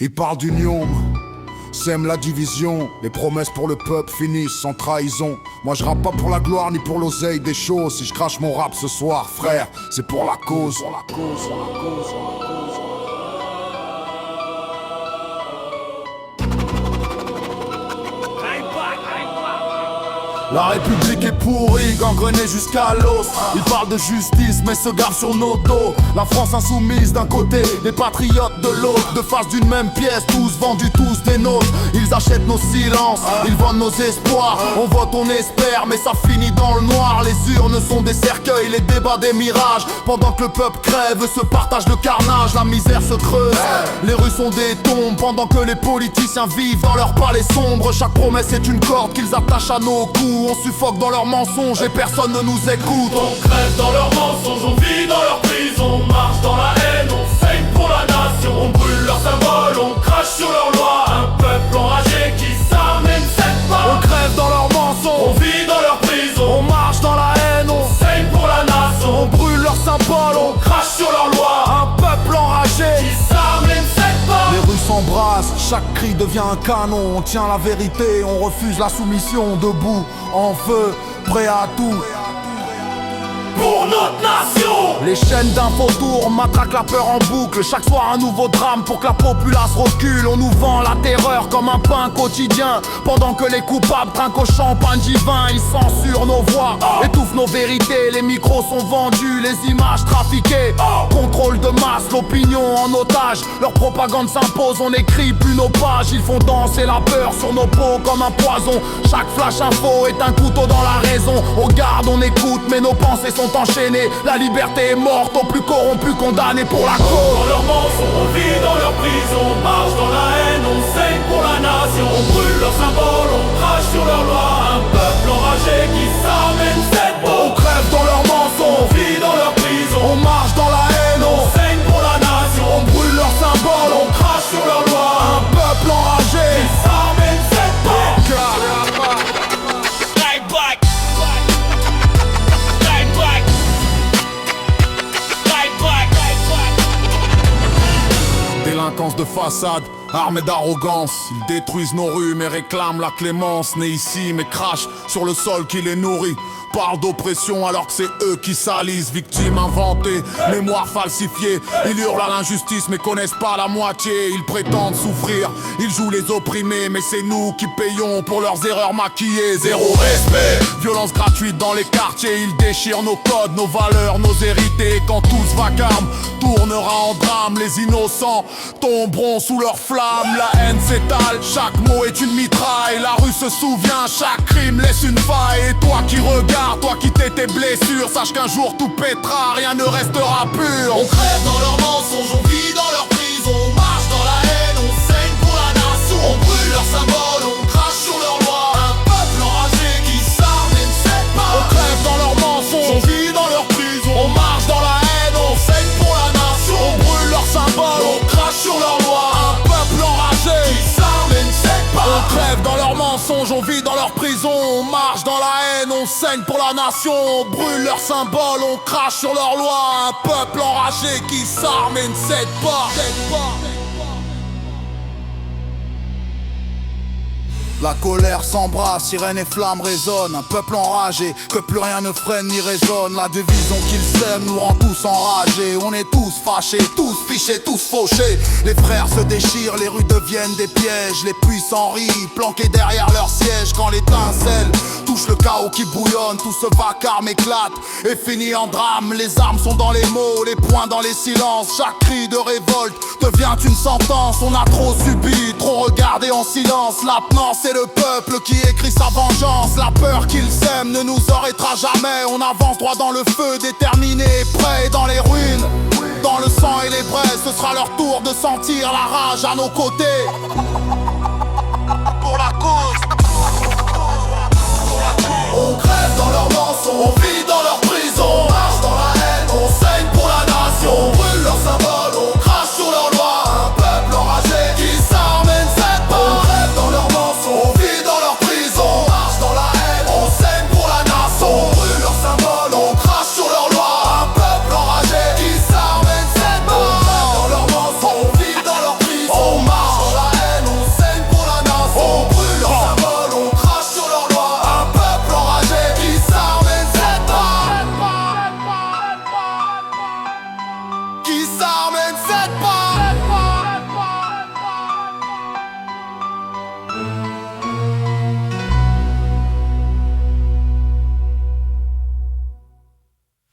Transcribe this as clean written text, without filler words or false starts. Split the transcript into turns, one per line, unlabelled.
Ils parlent d'union, sèment la division. Les promesses pour le peuple finissent sans trahison. Moi je rappe pas pour la gloire ni pour l'oseille des choses. Si je crache mon rap ce soir, frère, c'est pour la cause. La République est pourrie, gangrenée jusqu'à l'os. Ils parlent de justice mais se gavent sur nos dos. La France insoumise d'un côté, les patriotes de l'autre. De face d'une même pièce, tous vendus, tous des nôtres. Ils achètent nos silences, ils vendent nos espoirs. On vote, on espère, mais ça finit dans le noir. Les urnes sont des cercueils, les débats des mirages. Pendant que le peuple crève, se partage le carnage. La misère se creuse, les rues sont des tombes. Pendant que les politiciens vivent dans leur palais sombre. Chaque promesse est une corde qu'ils attachent à nos coups. On suffoque dans leurs mensonges et personne ne nous écoute.
On crève dans leurs mensonges, on vit dans leur prison. On marche dans la haine, on saigne pour la nation. On brûle leurs symboles, on crache sur leurs lois. Un peuple enragé qui s'arme et ne cède pas.
On crève dans leurs mensonges,
on vit dans leur prison.
on marche dans la haine,
On saigne pour la nation.
on brûle leurs symboles,
On crache sur leurs lois.
un peuple enragé
Qui s'arme et ne cède pas.
Les rues s'embrassent, chaque cri devient un canon. On tient la vérité, on refuse la soumission. Debout, en feu, prêt à tout.
Pour notre nation.
Les chaînes d'infotour matraquent la peur en boucle. Chaque soir un nouveau drame pour que la populace recule. On nous vend la terreur comme un pain quotidien. Pendant que les coupables trinquent au champagne divin. Ils censurent nos voix, étouffent nos vérités. Les micros sont vendus, les images trafiquées. Contrôle de masse, l'opinion en otage. Leur propagande s'impose, on n'écrit plus nos pages. Ils font danser la peur sur nos peaux comme un poison. Chaque flash info est un couteau dans la raison. On garde, on écoute, mais nos pensées sont enchaînées. La liberté est morte, aux plus corrompus condamnés pour la cause.
Dans leurs mensonges, on vit dans leur prison. On marche dans la haine, on saigne pour la nation. On brûle leurs symboles, on crache sur leurs lois. Un peuple enragé qui s'arme et ne cède pas.
On crève dans leurs
On
mensonges,
vit dans leur prison.
on marche dans la haine,
On saigne pour la nation.
on brûle leurs symboles,
On crache sur leurs lois.
un peuple enragé.
Qui s'arme et ne cède pas.
Right back. Right back. Right back.
Délinquance de façade, armés d'arrogance. Ils détruisent nos rues mais réclament la clémence. Nés ici mais crachent sur le sol qui les nourrit. Parlent d'oppression alors que c'est eux qui salissent. Victimes inventées, mémoire falsifiée. Ils hurlent à l'injustice mais connaissent pas la moitié. Ils prétendent souffrir, ils jouent les opprimés. Mais c'est nous qui payons pour leurs erreurs maquillées. Zéro respect, violence gratuite dans les quartiers. Ils déchirent nos codes, nos valeurs, nos hérités. Quand tout ce vacarme tournera en drame, les innocents tomberont sous leurs flammes. La haine s'étale, chaque mot est une mitraille. La rue se souvient, chaque crime laisse une faille. Et toi qui regardes, toi qui t'es tes blessures, sache qu'un jour tout pétera, rien ne restera pur.
On crève dans leurs mensonges, on vit dans leur prison. On marche dans la haine, on saigne pour la nation. On brûle leurs symboles, on crache sur leurs lois. Un peuple enragé qui s'arme et ne cède pas.
On crève dans leurs
On
mensonges,
vit dans leur prison.
on marche dans la haine,
On saigne pour la nation.
on brûle leurs symboles.
On crache sur leurs lois.
Un peuple enragé.
Qui s'arme et ne cède pas.
On crève dans leurs mensonges, on vit dans leur prison. On marche dans la haine, on saigne pour la nation. On brûle leurs symboles, on crache sur leurs lois. Un peuple enragé qui s'arme et ne cède pas. La colère s'embrasse, sirène et flammes résonnent. Un peuple enragé, que plus rien ne freine ni résonne. La division qu'ils sèment nous rend tous enragés. On est tous fâchés, tous fichés, tous fauchés. Les frères se déchirent, les rues deviennent des pièges. Les puissants rient, planqués derrière leur siège. Quand l'étincelle touche le chaos qui bouillonne, tout ce vacarme éclate et finit en drame. Les armes sont dans les mots, les poings dans les silences. Chaque cri de révolte devient une sentence. On a trop subi, trop regardé en silence. Maintenant c'est le peuple qui écrit sa vengeance. La peur qu'ils sèment ne nous arrêtera jamais. On avance droit dans le feu, déterminé, prêt dans les ruines. Dans le sang et les braises, ce sera leur tour de sentir la rage à nos côtés.